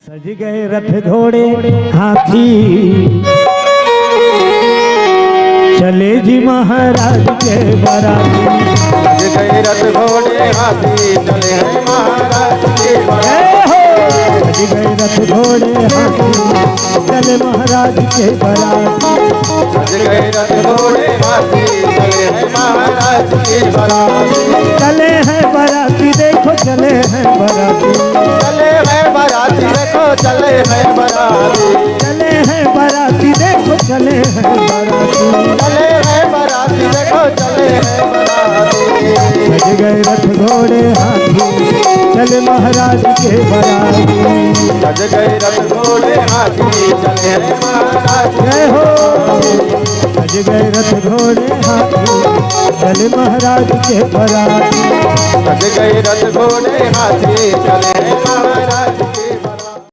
सज गए रथ घोड़े हाथी, चले जी महाराज के बाराती। सज गए रथ घोड़े हाथी, चले हैं महाराज के बाराती। सज गए रथ घोड़े हाथी, चले महाराज के बाराती। सज गए रथ घोड़े हाथी, चले हैं महाराज के बाराती। चले हैं बाराती, देखो चले हैं बाराती। चले हैं बाराती, देखो चले हैं बाराती। चले हैं बाराती, देखो चले हैं बाराती। चले हैं बाराती, देखो चले हैं बाराती। सज गए रथ घोड़े हाथी, चले महाराज के बाराती। सज गए रथ घोड़े हाथी, चले हैं महाराज। जय हो। सज गए रथ घोड़े हाथी, चले महाराज के बाराती। सज गए रथ घोड़े हाथी, चले हैं महाराज